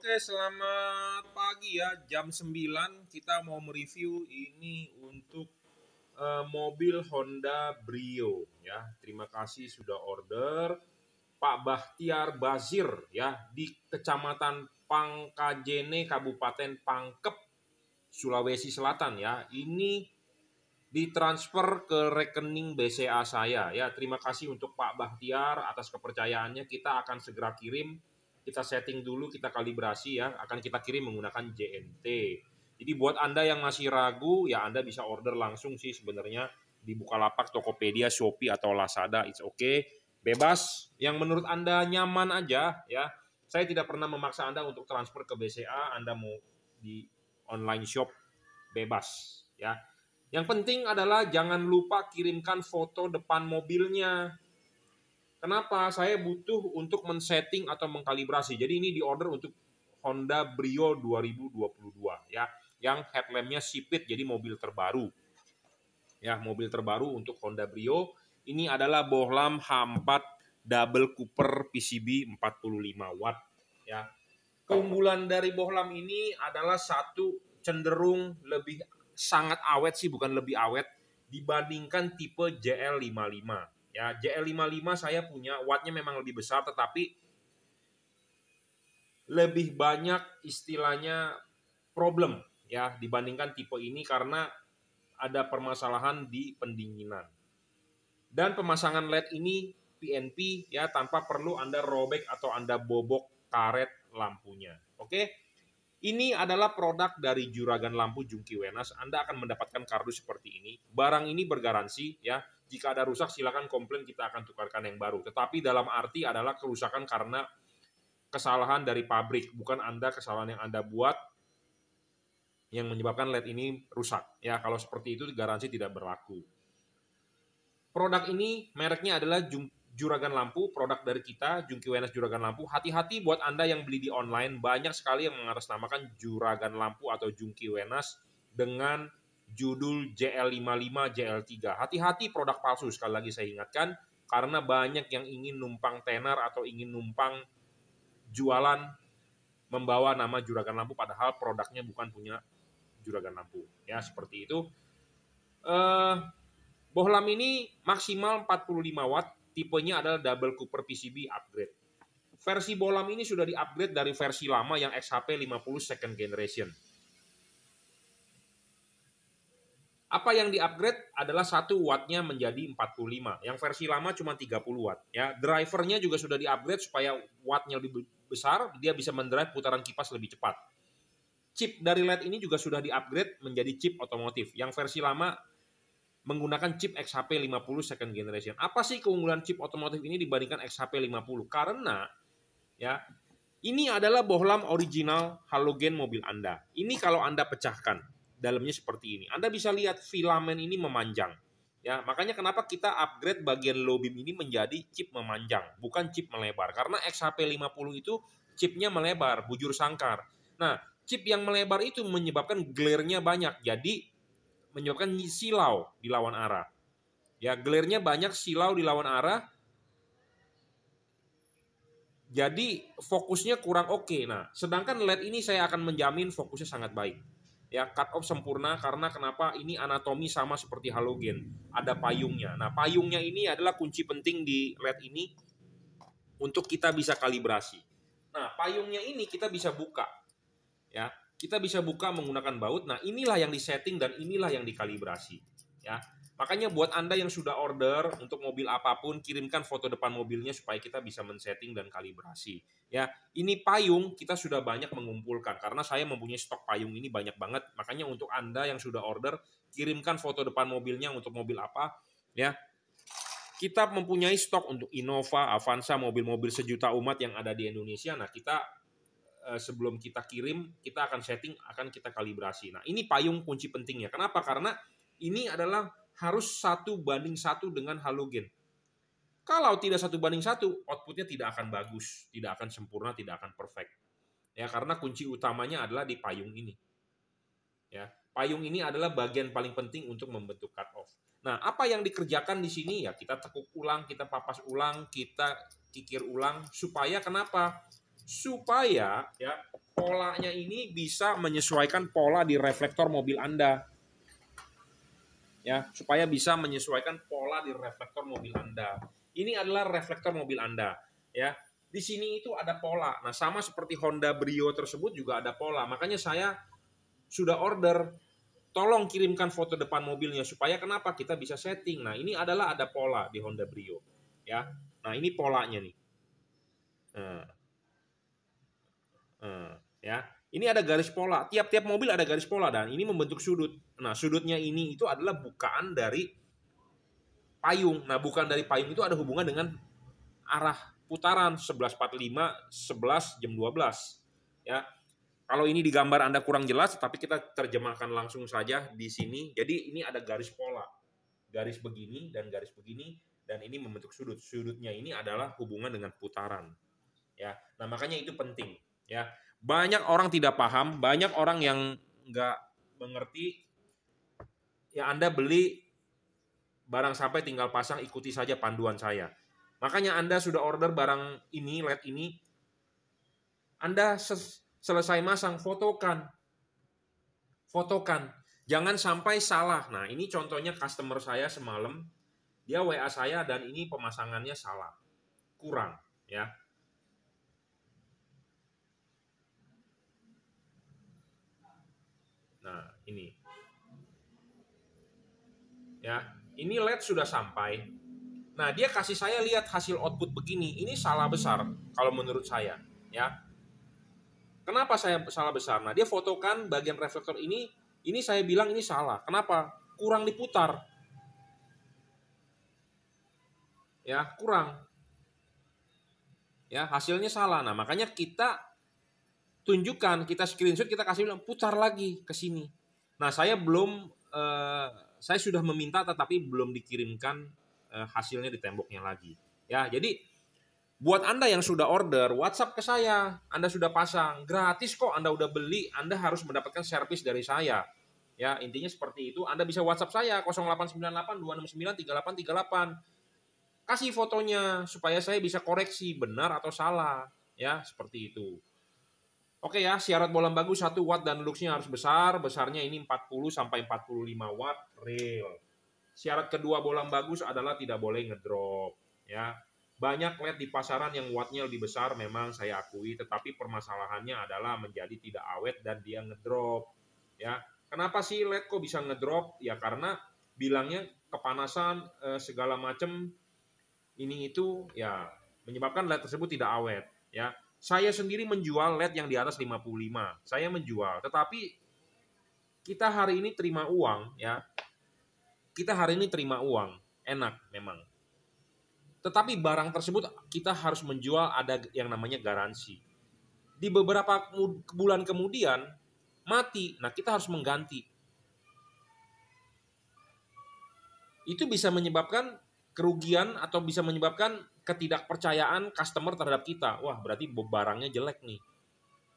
Oke, selamat pagi ya. Jam 9 kita mau mereview ini untuk mobil Honda Brio ya. Terima kasih sudah order Pak Bahtiar Bazir ya di Kecamatan Pangkajene, Kabupaten Pangkep, Sulawesi Selatan ya. Ini ditransfer ke rekening BCA saya ya. Terima kasih untuk Pak Bahtiar atas kepercayaannya. Kita akan segera kirim. Kita setting dulu, kita kalibrasi ya. Akan kita kirim menggunakan JNT. Jadi buat Anda yang masih ragu, ya Anda bisa order langsung sih sebenarnya di Bukalapak, Tokopedia, Shopee atau Lazada. It's okay. Bebas. Yang menurut Anda nyaman aja ya. Saya tidak pernah memaksa Anda untuk transfer ke BCA. Anda mau di online shop bebas ya. Yang penting adalah jangan lupa kirimkan foto depan mobilnya. Kenapa? Saya butuh untuk men-setting atau mengkalibrasi. Jadi ini diorder untuk Honda Brio 2022 ya, yang headlampnya sipit, jadi mobil terbaru. Ya, mobil terbaru untuk Honda Brio. Ini adalah bohlam H4 double cooper PCB 45 watt ya. Keunggulan dari bohlam ini adalah satu, cenderung lebih sangat awet sih, bukan lebih awet dibandingkan tipe JL55 ya. JL55 saya punya, wattnya memang lebih besar tetapi lebih banyak istilahnya problem ya dibandingkan tipe ini karena ada permasalahan di pendinginan. Dan pemasangan LED ini PNP ya, tanpa perlu Anda robek atau Anda bobok karet lampunya. Oke. Ini adalah produk dari Juragan Lampu Jungki Wenas. Anda akan mendapatkan kardus seperti ini. Barang ini bergaransi ya. Jika ada rusak silakan komplain, kita akan tukarkan yang baru. Tetapi dalam arti adalah kerusakan karena kesalahan dari pabrik, bukan Anda kesalahan yang Anda buat yang menyebabkan LED ini rusak. Ya, kalau seperti itu garansi tidak berlaku. Produk ini mereknya adalah Juragan Lampu, produk dari kita, Jungki Wenas Juragan Lampu. Hati-hati buat Anda yang beli di online, banyak sekali yang mengatasnamakan Juragan Lampu atau Jungki Wenas dengan judul JL55, JL3. Hati-hati produk palsu, sekali lagi saya ingatkan, karena banyak yang ingin numpang tenar atau ingin numpang jualan membawa nama Juragan Lampu, padahal produknya bukan punya Juragan Lampu. Ya, seperti itu. Bohlam ini maksimal 45 watt. Tipenya adalah double cooper PCB upgrade. Versi bohlam ini sudah di-upgrade dari versi lama yang XHP 50 second generation. Apa yang di-upgrade adalah 1 wattnya menjadi 45. Yang versi lama cuma 30 watt. Ya, drivernya juga sudah di-upgrade supaya wattnya lebih besar, dia bisa mendrive putaran kipas lebih cepat. Chip dari LED ini juga sudah di-upgrade menjadi chip otomotif. Yang versi lama menggunakan chip XHP 50 second generation. Apa sih keunggulan chip otomotif ini dibandingkan XHP 50? Karena ya, ini adalah bohlam original halogen mobil Anda. Ini kalau Anda pecahkan, dalamnya seperti ini. Anda bisa lihat filamen ini memanjang. Ya, makanya kenapa kita upgrade bagian low beam ini menjadi chip memanjang, bukan chip melebar. Karena XHP 50 itu chipnya melebar, bujur sangkar. Nah, chip yang melebar itu menyebabkan glare-nya banyak. Jadi menyebabkan silau di lawan arah. Ya, glare-nya banyak, silau di lawan arah. Jadi fokusnya kurang oke. Nah, sedangkan LED ini saya akan menjamin fokusnya sangat baik. Ya, cut off sempurna karena kenapa? Ini anatomi sama seperti halogen. Ada payungnya. Nah, payungnya ini adalah kunci penting di LED ini untuk kita bisa kalibrasi. Nah, payungnya ini kita bisa buka. Ya, kita bisa buka menggunakan baut. Nah, inilah yang disetting dan inilah yang dikalibrasi. Ya, makanya buat Anda yang sudah order untuk mobil apapun, kirimkan foto depan mobilnya supaya kita bisa men-setting dan kalibrasi. Ya, ini payung kita sudah banyak mengumpulkan karena saya mempunyai stok payung ini banyak banget. Makanya untuk Anda yang sudah order, kirimkan foto depan mobilnya untuk mobil apa. Ya, kita mempunyai stok untuk Innova, Avanza, mobil-mobil sejuta umat yang ada di Indonesia. Nah, kita sebelum kita kirim, kita akan setting, akan kita kalibrasi. Nah, ini payung kunci pentingnya. Kenapa? Karena ini adalah harus 1:1 dengan halogen. Kalau tidak 1:1, outputnya tidak akan bagus, tidak akan sempurna, tidak akan perfect. Ya, karena kunci utamanya adalah di payung ini. Ya, payung ini adalah bagian paling penting untuk membentuk cut off. Nah, apa yang dikerjakan di sini ya kita tekuk ulang, kita papas ulang, kita kikir ulang supaya kenapa? supaya ya polanya ini bisa menyesuaikan pola di reflektor mobil Anda. Ya, supaya bisa menyesuaikan pola di reflektor mobil Anda. Ini adalah reflektor mobil Anda, ya. Di sini itu ada pola. Nah, sama seperti Honda Brio tersebut juga ada pola. Makanya saya sudah order, tolong kirimkan foto depan mobilnya supaya kenapa kita bisa setting. Nah, ini adalah ada pola di Honda Brio, ya. Nah, ini polanya nih. Nah, ya. Ini ada garis pola. Tiap-tiap mobil ada garis pola dan ini membentuk sudut. Nah, sudutnya ini itu adalah bukaan dari payung. Nah, bukan dari payung itu ada hubungan dengan arah putaran 11.45, 11 jam 12. Ya. Kalau ini di gambar Anda kurang jelas, tapi kita terjemahkan langsung saja di sini. Jadi ini ada garis pola. Garis begini dan garis begini dan ini membentuk sudut. Sudutnya ini adalah hubungan dengan putaran. Ya. Nah, makanya itu penting, ya. Banyak orang tidak paham, banyak orang yang nggak mengerti. Ya, Anda beli barang sampai tinggal pasang, ikuti saja panduan saya. Makanya Anda sudah order barang ini, LED ini, Anda selesai masang, fotokan. Fotokan. Jangan sampai salah. Nah, ini contohnya customer saya semalam, dia WA saya dan ini pemasangannya salah. Kurang, ya. Nah, ini. Ya, ini LED sudah sampai. Nah, dia kasih saya lihat hasil output begini. Ini salah besar kalau menurut saya, ya. Kenapa saya salah besar? Nah, dia fotokan bagian reflektor ini saya bilang ini salah. Kenapa? Kurang diputar. Ya, kurang. Ya, hasilnya salah. Nah, makanya kita tunjukkan, kita screenshot, kita kasih bilang putar lagi ke sini. Nah, saya sudah meminta tetapi belum dikirimkan hasilnya di temboknya lagi. Ya, jadi buat Anda yang sudah order, WhatsApp ke saya. Anda sudah pasang, gratis kok. Anda udah beli, Anda harus mendapatkan servis dari saya. Ya, intinya seperti itu. Anda bisa WhatsApp saya 0898 269 3838. Kasih fotonya supaya saya bisa koreksi benar atau salah. Ya, seperti itu. Oke ya, syarat bola bagus 1 watt dan luxnya harus besar. Besarnya ini 40 sampai 45 watt real. Syarat kedua bola bagus adalah tidak boleh ngedrop. Ya, banyak LED di pasaran yang wattnya lebih besar, memang saya akui, tetapi permasalahannya adalah menjadi tidak awet dan dia ngedrop. Ya, kenapa sih LED kok bisa ngedrop? Ya karena bilangnya kepanasan segala macam ini itu ya menyebabkan LED tersebut tidak awet. Ya, saya sendiri menjual LED yang di atas 55. Saya menjual, tetapi kita hari ini terima uang, ya. Kita hari ini terima uang, enak memang. Tetapi barang tersebut kita harus menjual ada yang namanya garansi. Di beberapa bulan kemudian mati, nah kita harus mengganti. Itu bisa menyebabkan kerugian atau bisa menyebabkan ketidakpercayaan customer terhadap kita. Wah, berarti barangnya jelek nih.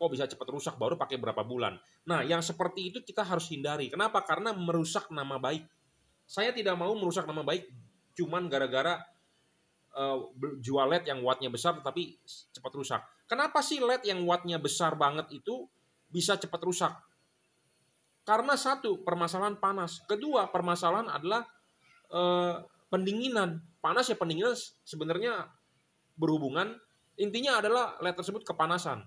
Kok bisa cepat rusak, baru pakai berapa bulan. Nah, yang seperti itu kita harus hindari. Kenapa? Karena merusak nama baik. Saya tidak mau merusak nama baik cuman gara-gara jual LED yang wattnya besar tetapi cepat rusak. Kenapa sih LED yang wattnya besar banget itu bisa cepat rusak? Karena satu, permasalahan panas. Kedua, permasalahan adalah pendinginan. Panas ya pendinginan sebenarnya berhubungan. Intinya adalah LED tersebut kepanasan.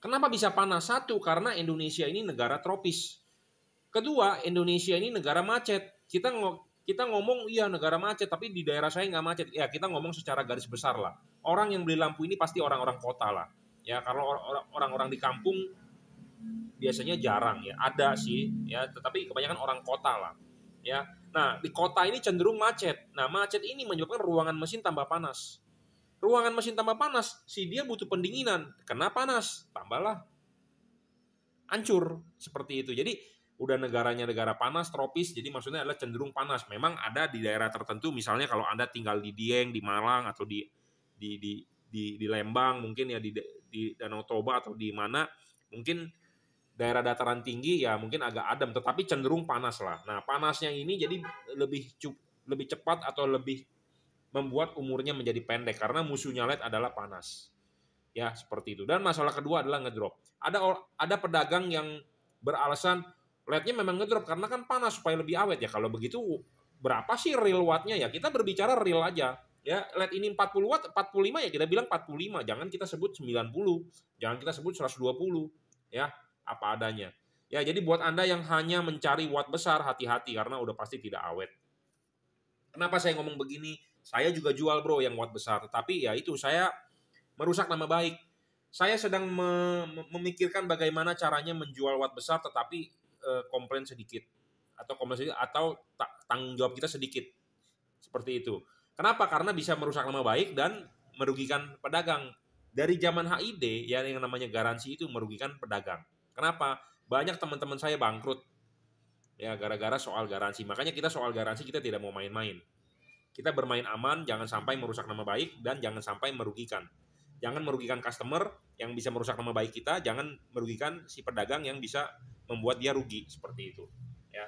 Kenapa bisa panas? Satu, karena Indonesia ini negara tropis. Kedua, Indonesia ini negara macet. Kita ngomong iya negara macet, tapi di daerah saya nggak macet. Ya kita ngomong secara garis besar lah. Orang yang beli lampu ini pasti orang-orang kota lah. Ya kalau orang-orang di kampung biasanya jarang ya. Ada sih ya, tetapi kebanyakan orang kota lah. Ya. Nah, di kota ini cenderung macet. Nah, macet ini menyebabkan ruangan mesin tambah panas. Ruangan mesin tambah panas, si dia butuh pendinginan. Kena panas, tambahlah hancur seperti itu. Jadi udah negaranya negara panas, tropis, jadi maksudnya adalah cenderung panas. Memang ada di daerah tertentu, misalnya kalau Anda tinggal di Dieng, di Malang, atau di Lembang, mungkin ya di Danau Toba atau di mana, mungkin daerah dataran tinggi ya mungkin agak adem, tetapi cenderung panas lah. Nah, panasnya ini jadi lebih cepat atau lebih membuat umurnya menjadi pendek karena musuhnya LED adalah panas. Ya, seperti itu. Dan masalah kedua adalah ngedrop. Ada pedagang yang beralasan LED-nya memang ngedrop karena kan panas supaya lebih awet ya. Kalau begitu berapa sih real watt-nya ya? Kita berbicara real aja. Ya, LED ini 40 watt, 45 ya kita bilang 45. Jangan kita sebut 90. Jangan kita sebut 120. Ya, apa adanya. Ya, jadi buat Anda yang hanya mencari watt besar, hati-hati karena udah pasti tidak awet. Kenapa saya ngomong begini? Saya juga jual bro yang watt besar. Tapi ya itu saya merusak nama baik. Saya sedang memikirkan bagaimana caranya menjual watt besar tetapi komplain sedikit atau tanggung jawab kita sedikit. Seperti itu. Kenapa? Karena bisa merusak nama baik dan merugikan pedagang. Dari zaman HID ya yang namanya garansi itu merugikan pedagang. Kenapa? Banyak teman-teman saya bangkrut ya gara-gara soal garansi. Makanya kita soal garansi kita tidak mau main-main. Kita bermain aman, jangan sampai merusak nama baik dan jangan sampai merugikan. Jangan merugikan customer yang bisa merusak nama baik kita, jangan merugikan si pedagang yang bisa membuat dia rugi seperti itu. Ya.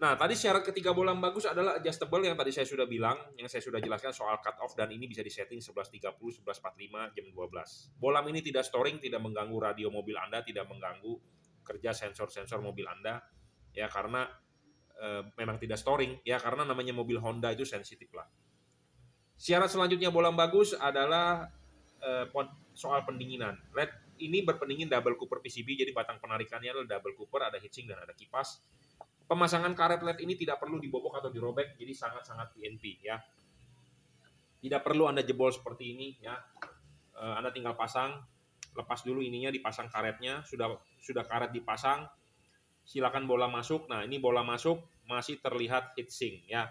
Nah, tadi syarat ketiga bola bagus adalah adjustable yang tadi saya sudah bilang, yang saya sudah jelaskan soal cut off dan ini bisa disetting 11.30, 11.45, jam 12. Bolam ini tidak storing, tidak mengganggu radio mobil Anda, tidak mengganggu kerja sensor-sensor mobil Anda, ya karena memang tidak storing, ya karena namanya mobil Honda itu sensitif lah. Syarat selanjutnya bolam bagus adalah soal pendinginan. LED ini berpendingin double cooper PCB, jadi batang penarikannya adalah double cooper, ada heatsink dan ada kipas. Pemasangan karet LED ini tidak perlu dibobok atau dirobek, jadi sangat-sangat PNP ya. Tidak perlu Anda jebol seperti ini ya. Anda tinggal pasang, lepas dulu ininya, dipasang karetnya, sudah karet dipasang, silakan bola masuk. Nah, ini bola masuk masih terlihat heatsink ya.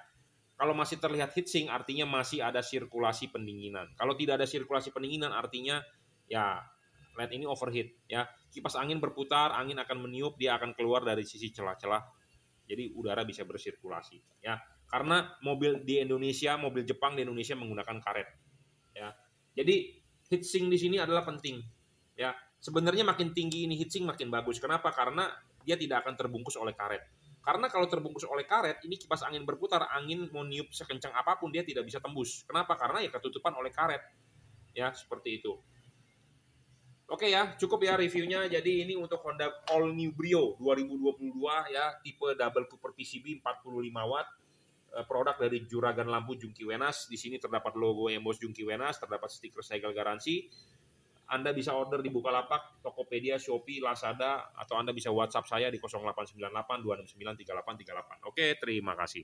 Kalau masih terlihat heatsink artinya masih ada sirkulasi pendinginan. Kalau tidak ada sirkulasi pendinginan artinya ya LED ini overheat ya. Kipas angin berputar, angin akan meniup, dia akan keluar dari sisi celah-celah. Jadi udara bisa bersirkulasi ya. Karena mobil di Indonesia, mobil Jepang di Indonesia menggunakan karet ya. Jadi heatsink di sini adalah penting ya. Sebenarnya makin tinggi ini heatsink makin bagus. Kenapa? Karena dia tidak akan terbungkus oleh karet. Karena kalau terbungkus oleh karet, ini kipas angin berputar, angin mau niup sekencang apapun dia tidak bisa tembus. Kenapa? Karena ya ketutupan oleh karet. Ya, seperti itu. Oke ya, cukup ya reviewnya. Jadi ini untuk Honda All New Brio 2022 ya, tipe double cooper PCB 45 watt. Produk dari Juragan Lampu Jungki Wenas. Di sini terdapat logo emboss Jungki Wenas, terdapat stiker segel garansi. Anda bisa order di Bukalapak, Tokopedia, Shopee, Lazada, atau Anda bisa WhatsApp saya di 0898 269 3838. Oke, terima kasih.